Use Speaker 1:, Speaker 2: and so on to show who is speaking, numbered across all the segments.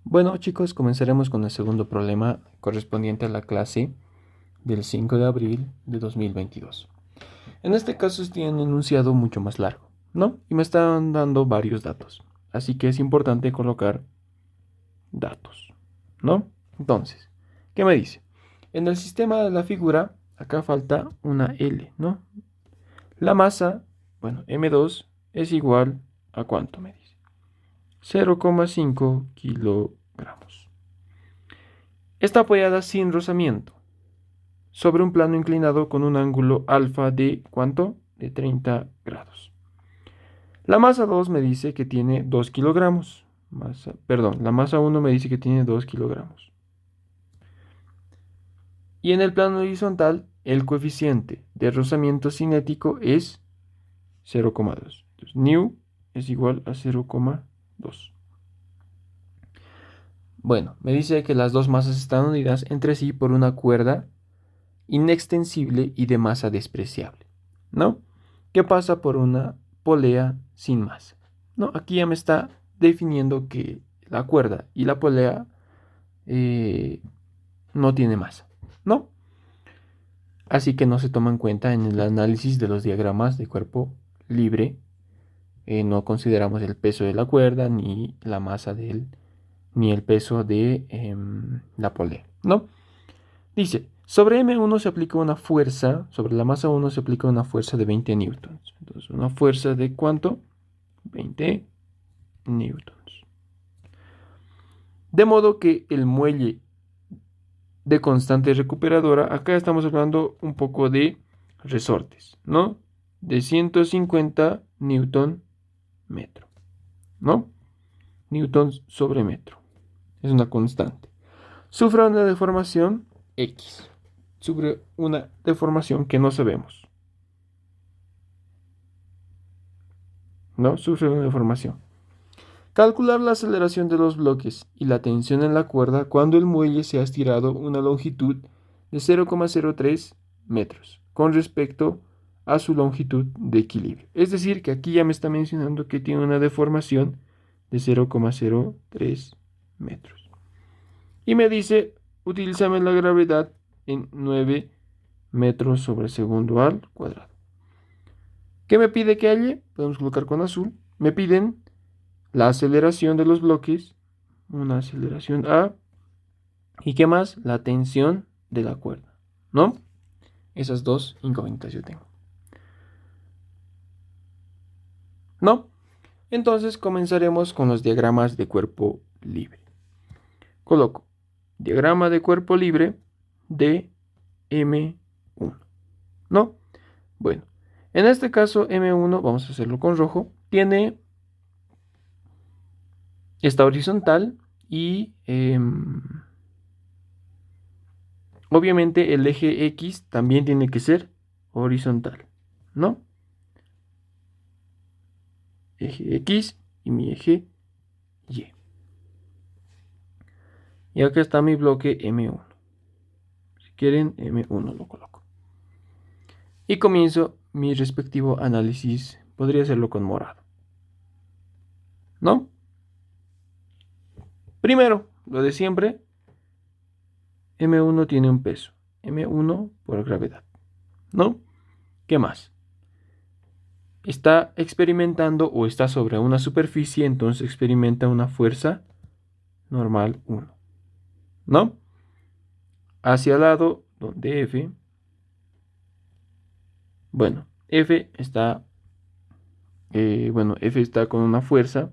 Speaker 1: Bueno, chicos, comenzaremos con el segundo problema correspondiente a la clase del 5 de abril de 2022. En este caso tiene un enunciado mucho más largo, ¿no? Y me están dando varios datos. Así que es importante colocar datos, ¿no? Entonces, ¿qué me dice? En el sistema de la figura, acá falta una L, ¿no? La masa, bueno, M2 es igual a ¿cuánto me dice? 0,5 kilogramos. Está apoyada sin rozamiento sobre un plano inclinado con un ángulo alfa de ¿cuánto? De 30 grados. La masa 2 me dice que tiene 2 kilogramos. La masa 1 me dice que tiene 2 kilogramos. Y en el plano horizontal, el coeficiente de rozamiento cinético es 0,2. Entonces, nu es igual a 0,2. Bueno, me dice que las dos masas están unidas entre sí por una cuerda inextensible y de masa despreciable, ¿no? ¿Qué pasa por una polea sin masa? ¿No? Aquí ya me está definiendo que la cuerda y la polea no tiene masa, ¿no? Así que no se toma en cuenta en el análisis de los diagramas de cuerpo libre. No consideramos el peso de la cuerda, ni la masa de él, ni el peso de la polea, ¿no? Dice, sobre M1 se aplica una fuerza, sobre la masa 1 se aplica una fuerza de 20 newtons. Entonces, ¿una fuerza de cuánto? 20 newtons. De modo que el muelle de constante recuperadora, acá estamos hablando un poco de resortes, ¿no? De 150 newton metro, ¿no? Newtons sobre metro. Es una constante. Sufre una deformación X. Sufre una deformación que no sabemos. ¿No? Sufre una deformación. Calcular la aceleración de los bloques y la tensión en la cuerda cuando el muelle se ha estirado una longitud de 0,03 metros con respecto a su longitud de equilibrio. Es decir, que aquí ya me está mencionando que tiene una deformación de 0,03 metros. Y me dice, utilízame la gravedad en 9 metros sobre segundo al cuadrado. ¿Qué me pide que halle? Podemos colocar con azul. Me piden la aceleración de los bloques, una aceleración A, y qué más, la tensión de la cuerda, ¿no? Esas dos incógnitas yo tengo. ¿No? Entonces comenzaremos con los diagramas de cuerpo libre. Coloco diagrama de cuerpo libre de M1, ¿no? Bueno, en este caso M1, vamos a hacerlo con rojo, está horizontal y obviamente el eje X también tiene que ser horizontal, ¿no? Eje X y mi eje Y. Y acá está mi bloque M1. Si quieren, M1 lo coloco. Y comienzo mi respectivo análisis. Podría hacerlo con morado, ¿no? Primero, lo de siempre. M1 tiene un peso. M1 por gravedad, ¿no? ¿Qué más? Está experimentando o está sobre una superficie, entonces experimenta una fuerza normal 1, ¿no? Hacia el lado donde F, bueno, F está con una fuerza.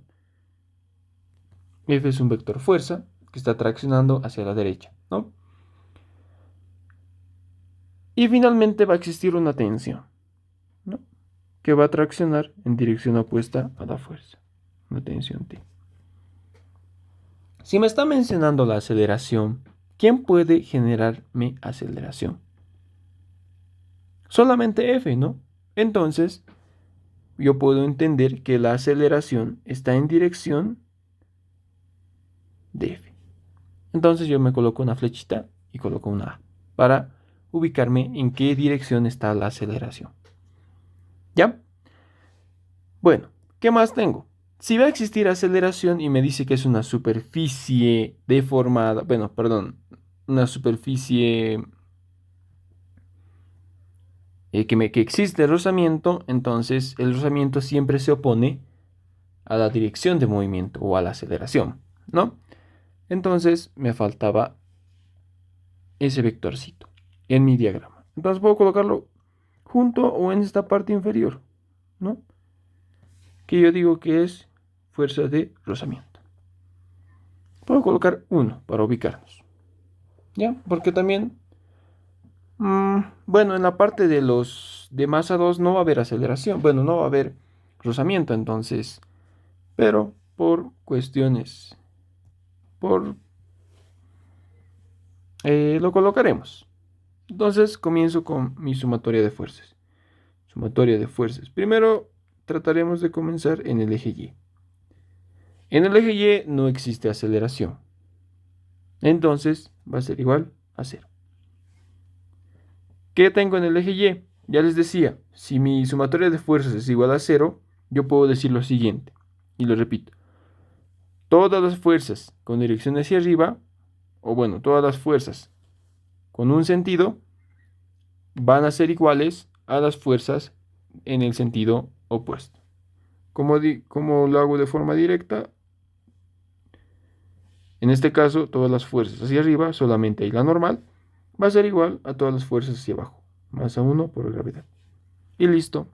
Speaker 1: F es un vector fuerza que está traccionando hacia la derecha, ¿no? Y finalmente va a existir una tensión, ¿no? Que va a traccionar en dirección opuesta a la fuerza, una tensión T. Si me está mencionando la aceleración, ¿quién puede generarme aceleración? Solamente F, ¿no? Entonces, yo puedo entender que la aceleración está en dirección de F. Entonces yo me coloco una flechita y coloco una A para ubicarme en qué dirección está la aceleración. ¿Ya? Bueno, ¿qué más tengo? Si va a existir aceleración y me dice que es una superficie deformada, bueno, perdón, una superficie que existe rozamiento, entonces el rozamiento siempre se opone a la dirección de movimiento o a la aceleración, ¿no? Entonces me faltaba ese vectorcito en mi diagrama. Entonces puedo colocarlo junto o en esta parte inferior, ¿no? Que yo digo que es fuerza de rozamiento. Puedo colocar 1 para ubicarnos, ¿ya? Porque también, bueno, en la parte de los de masa 2 no va a haber aceleración, bueno, no va a haber rozamiento, entonces, pero por cuestiones, lo colocaremos. Entonces comienzo con mi sumatoria de fuerzas. Sumatoria de fuerzas. Primero trataremos de comenzar en el eje Y. En el eje Y no existe aceleración. Entonces va a ser igual a 0. ¿Qué tengo en el eje Y? Ya les decía, si mi sumatoria de fuerzas es igual a 0, yo puedo decir lo siguiente, y lo repito. Todas las fuerzas con dirección hacia arriba, o bueno, todas las fuerzas con un sentido, van a ser iguales a las fuerzas en el sentido opuesto. ¿Cómo lo hago de forma directa? En este caso, todas las fuerzas hacia arriba, solamente hay la normal, va a ser igual a todas las fuerzas hacia abajo. Masa 1 por gravedad. Y listo.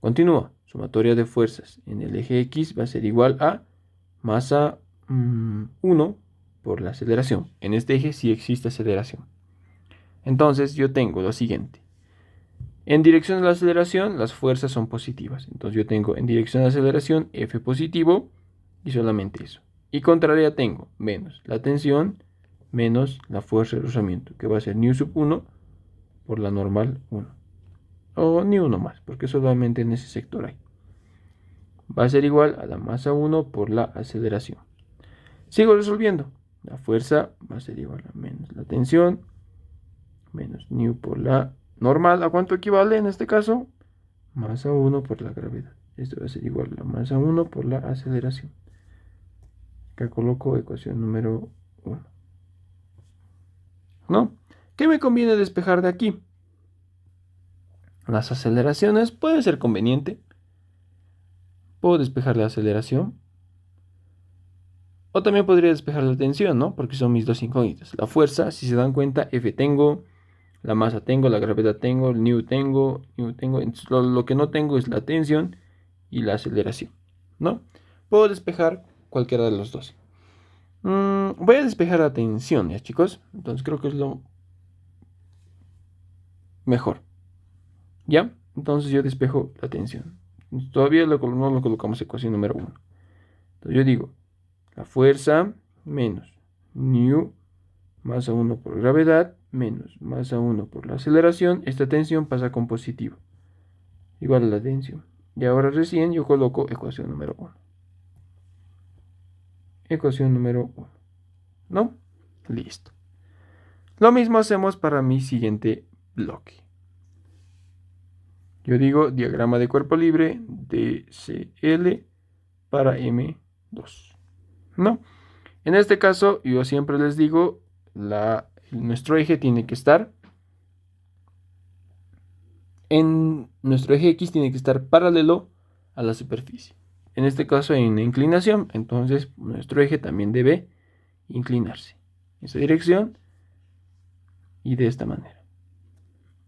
Speaker 1: Continúa. Sumatoria de fuerzas en el eje X va a ser igual a masa 1 por la aceleración. En este eje sí existe aceleración. Entonces yo tengo lo siguiente. En dirección a la aceleración, las fuerzas son positivas. Entonces yo tengo en dirección a la aceleración F positivo y solamente eso. Y contraria tengo menos la tensión menos la fuerza de rozamiento, que va a ser nu sub 1 por la normal 1. O ni uno más, porque solamente en ese sector hay. Va a ser igual a la masa 1 por la aceleración. Sigo resolviendo. La fuerza va a ser igual a menos la tensión menos nu por la normal. ¿A cuánto equivale en este caso? Masa 1 por la gravedad. Esto va a ser igual a la masa 1 por la aceleración. Acá coloco ecuación número 1. ¿No? ¿Qué me conviene despejar de aquí? Las aceleraciones puede ser conveniente. Puedo despejar la aceleración. O también podría despejar la tensión, ¿no? Porque son mis dos incógnitas. La fuerza, si se dan cuenta, F tengo, la masa tengo, la gravedad tengo, el nu tengo. Entonces, lo que no tengo es la tensión y la aceleración, ¿no? Puedo despejar cualquiera de los dos. Voy a despejar la tensión, ¿ya, chicos? Entonces creo que es lo mejor. ¿Ya? Entonces yo despejo la tensión. Todavía no lo colocamos ecuación número 1. Entonces yo digo, la fuerza menos nu masa 1 por gravedad menos masa 1 por la aceleración. Esta tensión pasa con positivo. Igual a la tensión. Y ahora recién yo coloco ecuación número 1. Ecuación número 1. ¿No? Listo. Lo mismo hacemos para mi siguiente bloque. Yo digo diagrama de cuerpo libre DCL para M2. ¿No? En este caso, yo siempre les digo, nuestro eje tiene que estar nuestro eje X tiene que estar paralelo a la superficie. En este caso hay una inclinación, entonces nuestro eje también debe inclinarse en esa dirección y de esta manera.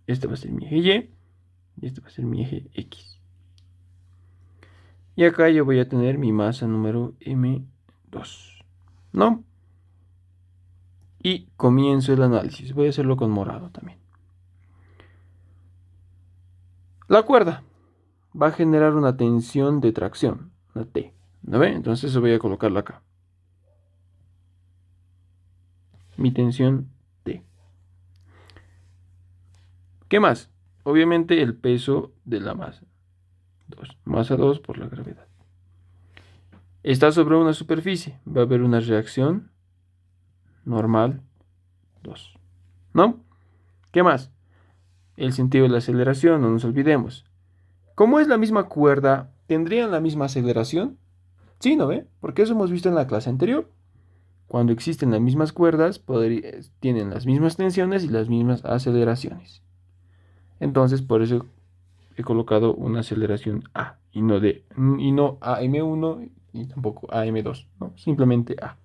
Speaker 1: Este va a ser mi eje Y y este va a ser mi eje X. Y acá yo voy a tener mi masa número M2, ¿no? Y comienzo el análisis. Voy a hacerlo con morado también. La cuerda va a generar una tensión de tracción, una T, ¿no ve? Entonces eso voy a colocarla acá. Mi tensión T. ¿Qué más? Obviamente el peso de la masa. Masa 2 por la gravedad. Está sobre una superficie. Va a haber una reacción normal 2. ¿No? ¿Qué más? El sentido de la aceleración, no nos olvidemos. Como es la misma cuerda ¿tendrían la misma aceleración? Sí, ¿no ve? Porque eso hemos visto en la clase anterior. Cuando existen las mismas cuerdas, tienen las mismas tensiones y las mismas aceleraciones. Entonces, por eso he colocado una aceleración A y no AM1 y tampoco AM2, ¿no? Simplemente A.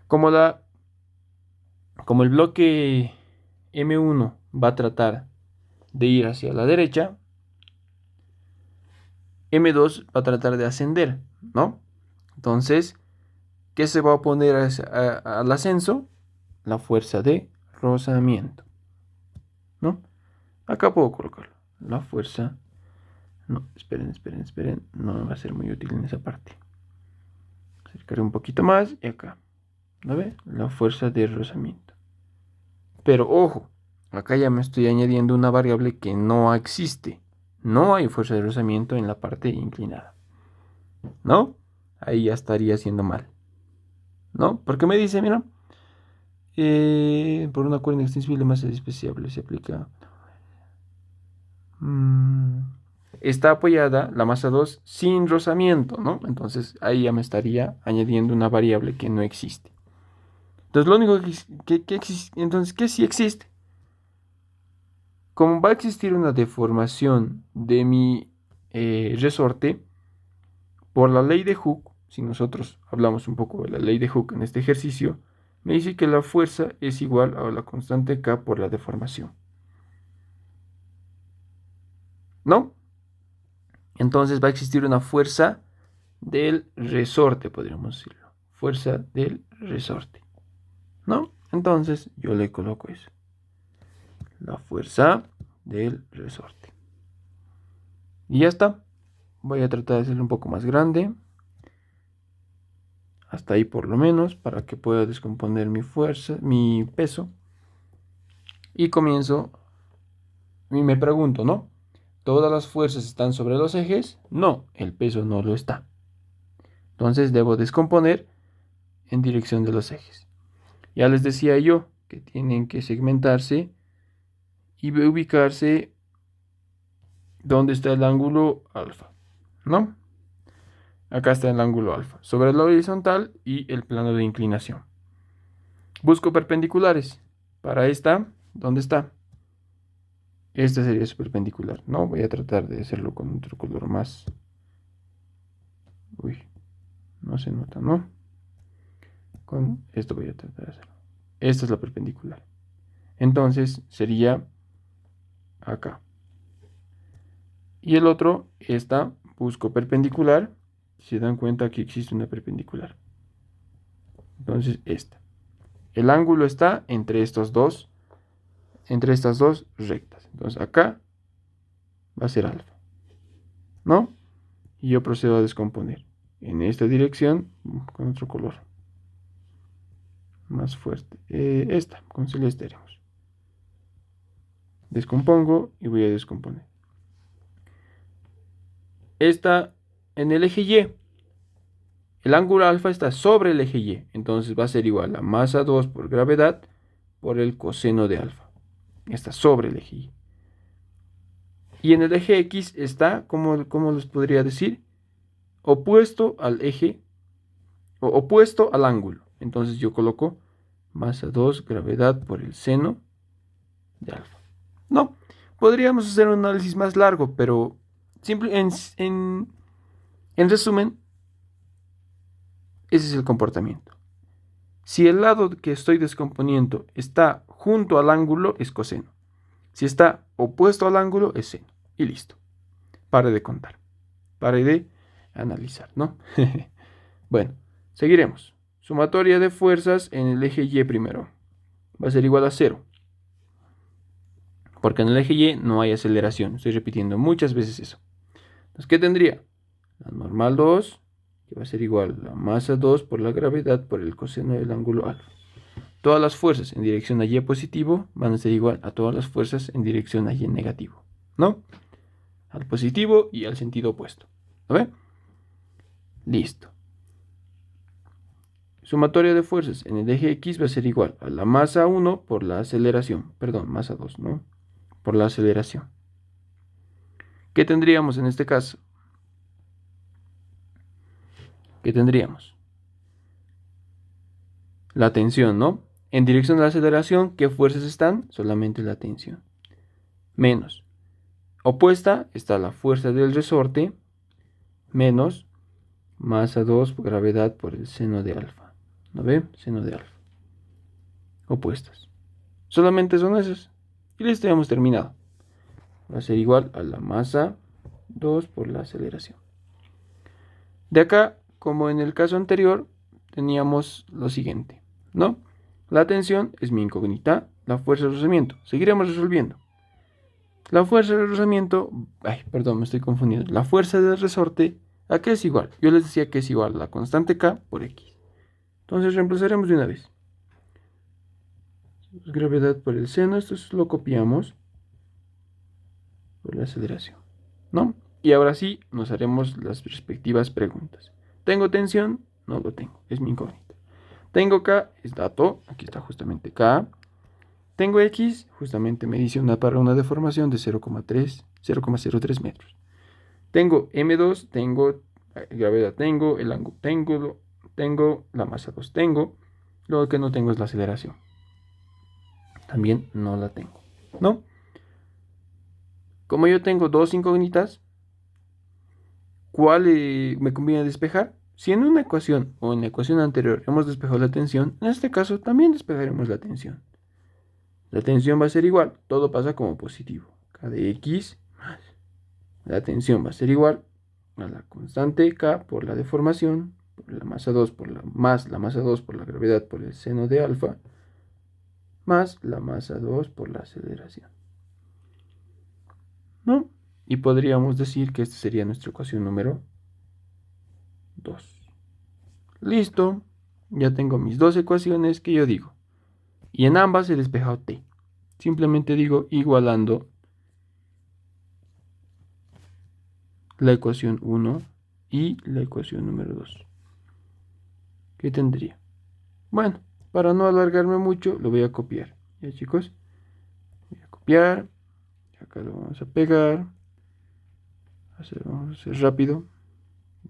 Speaker 1: Como el bloque M1 va a tratar de ir hacia la derecha, M2 va a tratar de ascender, ¿no? Entonces, ¿qué se va a oponer al ascenso? La fuerza de rozamiento, ¿no? Acá puedo colocarlo. La fuerza... No, esperen. No me va a ser muy útil en esa parte. Acercaré un poquito más y acá. ¿No ve? La fuerza de rozamiento. Pero ojo, acá ya me estoy añadiendo una variable que no existe. No hay fuerza de rozamiento en la parte inclinada, ¿no? Ahí ya estaría haciendo mal, ¿no? Porque me dice, mira, por una cuerda inextensible masa despreciable se aplica... está apoyada la masa 2 sin rozamiento, ¿no? Entonces ahí ya me estaría añadiendo una variable que no existe. Entonces lo único que existe, entonces, ¿qué sí existe? Como va a existir una deformación de mi resorte, por la ley de Hooke, si nosotros hablamos un poco de la ley de Hooke en este ejercicio, me dice que la fuerza es igual a la constante K por la deformación, ¿no? Entonces va a existir una fuerza del resorte, podríamos decirlo. Fuerza del resorte, ¿no? Entonces yo le coloco eso. La fuerza del resorte. Y ya está. Voy a tratar de hacerlo un poco más grande. Hasta ahí por lo menos, para que pueda descomponer mi fuerza, mi peso. Y comienzo. Y me pregunto, ¿no? ¿Todas las fuerzas están sobre los ejes? No, el peso no lo está. Entonces debo descomponer en dirección de los ejes. Ya les decía yo que tienen que segmentarse y ubicarse donde está el ángulo alfa, ¿no? Acá está el ángulo alfa, sobre la horizontal y el plano de inclinación. Busco perpendiculares. Para esta, ¿dónde está? Esta sería su perpendicular, ¿no? Voy a tratar de hacerlo con otro color más. Uy, no se nota, ¿no? Con esto voy a tratar de hacerlo. Esta es la perpendicular. Entonces sería acá. Y el otro, esta, busco perpendicular. Si se dan cuenta, aquí existe una perpendicular. Entonces esta. El ángulo está entre estas dos rectas. Entonces acá va a ser alfa, ¿no? Y yo procedo a descomponer en esta dirección con otro color más fuerte. Esta, con celeste haremos. Descompongo y voy a descomponer. Esta en el eje Y. El ángulo alfa está sobre el eje Y. Entonces va a ser igual a masa 2 por gravedad por el coseno de alfa. Está sobre el eje Y. Y en el eje X está, ¿cómo les podría decir? Opuesto al eje, o opuesto al ángulo. Entonces yo coloco masa 2 gravedad por el seno de alfa. No, podríamos hacer un análisis más largo, pero en resumen, ese es el comportamiento. Si el lado que estoy descomponiendo está junto al ángulo, es coseno. Si está opuesto al ángulo, es seno. Y listo. Pare de contar. Pare de analizar, ¿no? Bueno, seguiremos. Sumatoria de fuerzas en el eje Y primero. Va a ser igual a 0. Porque en el eje Y no hay aceleración. Estoy repitiendo muchas veces eso. Entonces, ¿qué tendría? La normal 2, que va a ser igual a la masa 2 por la gravedad por el coseno del ángulo alfa. Todas las fuerzas en dirección a Y positivo van a ser igual a todas las fuerzas en dirección a Y negativo, ¿no? Al positivo y al sentido opuesto. ¿Lo ve? Listo. Sumatoria de fuerzas en el eje X va a ser igual a la masa 1 por la aceleración. Perdón, masa 2, ¿no? Por la aceleración. ¿Qué tendríamos en este caso? ¿Qué tendríamos? La tensión, ¿no? En dirección a la aceleración, ¿qué fuerzas están? Solamente la tensión. Menos. Opuesta está la fuerza del resorte, menos masa 2 por gravedad por el seno de alfa. ¿No ve? Seno de alfa. Opuestas. Solamente son esas. Y listo, ya hemos terminado. Va a ser igual a la masa 2 por la aceleración. De acá, como en el caso anterior, teníamos lo siguiente, ¿no? La tensión es mi incógnita, la fuerza de rozamiento. Seguiremos resolviendo. La fuerza de rozamiento, perdón, me estoy confundiendo. La fuerza del resorte, ¿a qué es igual? Yo les decía que es igual a la constante K por X. Entonces reemplazaremos de una vez. Gravedad por el seno, esto lo copiamos por la aceleración, ¿no? Y ahora sí, nos haremos las respectivas preguntas. ¿Tengo tensión? No lo tengo, es mi incógnita. Tengo K, es dato, aquí está justamente K. Tengo X, justamente me dice para una deformación de 0,03 metros. Tengo M2, tengo gravedad, tengo el ángulo, tengo la masa 2, tengo. Lo que no tengo es la aceleración. También no la tengo, ¿no? Como yo tengo dos incógnitas, ¿cuál me conviene despejar? Si en una ecuación o en la ecuación anterior hemos despejado la tensión, en este caso también despejaremos la tensión. La tensión va a ser igual, todo pasa como positivo. K de X más la tensión va a ser igual a la constante K por la deformación, por la masa 2 más la masa 2 por la gravedad por el seno de alfa, más la masa 2 por la aceleración, ¿no? Y podríamos decir que esta sería nuestra ecuación número 2. Listo, ya tengo mis dos ecuaciones que yo digo. Y en ambas he despejado T. Simplemente digo igualando la ecuación 1 y la ecuación número 2. ¿Qué tendría? Bueno, para no alargarme mucho, lo voy a copiar. Ya, chicos, voy a copiar. Acá lo vamos a pegar. Vamos a hacer rápido.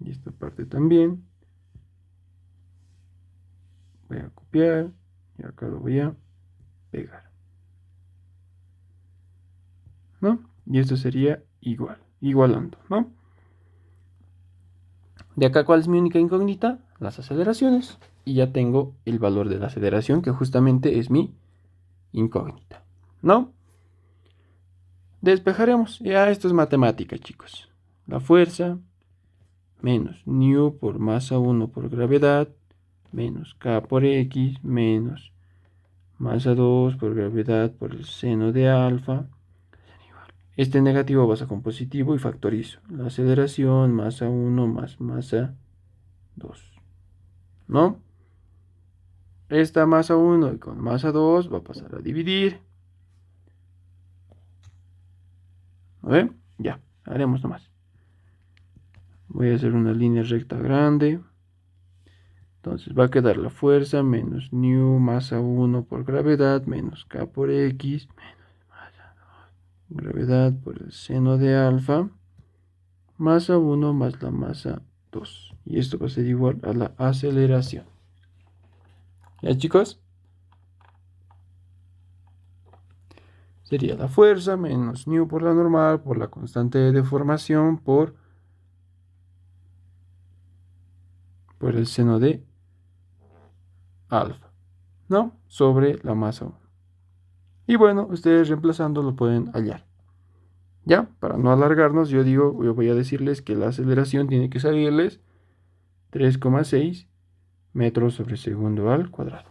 Speaker 1: Y esta parte también. Voy a copiar. Y acá lo voy a pegar. ¿No? Y esto sería igual. Igualando, ¿no? De acá, ¿cuál es mi única incógnita? Las aceleraciones. Y ya tengo el valor de la aceleración, que justamente es mi incógnita, ¿no? Despejaremos. Ya esto es matemática, chicos. La fuerza menos nu por masa 1 por gravedad menos K por X menos masa 2 por gravedad por el seno de alfa. Este negativo pasa con positivo y factorizo. La aceleración masa 1 más masa 2. ¿No? Esta masa 1 y con masa 2 va a pasar a dividir. ¿A ver? Ya, haremos nomás. Voy a hacer una línea recta grande. Entonces va a quedar la fuerza menos nu masa 1 por gravedad menos K por X menos masa 2 gravedad por el seno de alfa masa 1 más la masa 2. Y esto va a ser igual a la aceleración. ¿Ya, chicos? Sería la fuerza menos nu por la normal por la constante de deformación por el seno de alfa, ¿no? Sobre la masa 1. Y bueno, ustedes reemplazando lo pueden hallar. Ya, para no alargarnos, yo voy a decirles que la aceleración tiene que salirles 3,6 metros sobre segundo al cuadrado.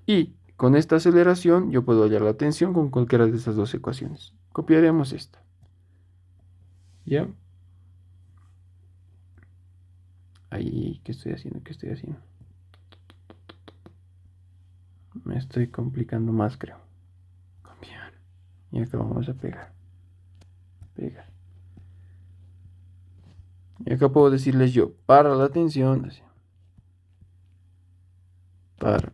Speaker 1: Y con esta aceleración yo puedo hallar la tensión con cualquiera de estas dos ecuaciones. Copiaremos esta. ¿Ya? Ahí, ¿qué estoy haciendo? ¿Qué estoy haciendo? Me estoy complicando más, creo. Copiar. Y acá vamos a pegar. Pegar. Y acá puedo decirles yo, para la tensión, así, para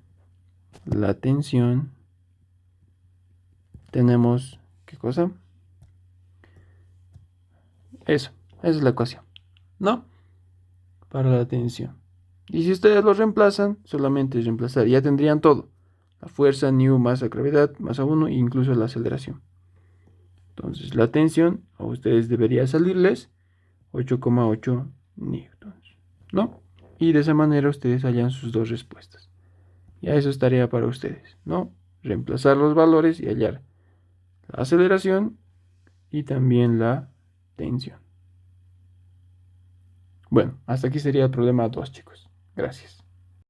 Speaker 1: la tensión, tenemos, ¿qué cosa? Eso, esa es la ecuación, ¿no? para la tensión. Y si ustedes lo reemplazan, solamente es reemplazar. Ya tendrían todo. La fuerza, new, masa, gravedad, masa 1 e incluso la aceleración. Entonces la tensión a ustedes debería salirles 8,8 newtons, ¿no? Y de esa manera ustedes hallan sus dos respuestas. Ya eso es tarea para ustedes, ¿no? Reemplazar los valores y hallar la aceleración y también la tensión. Bueno, hasta aquí sería el problema 2, chicos. Gracias.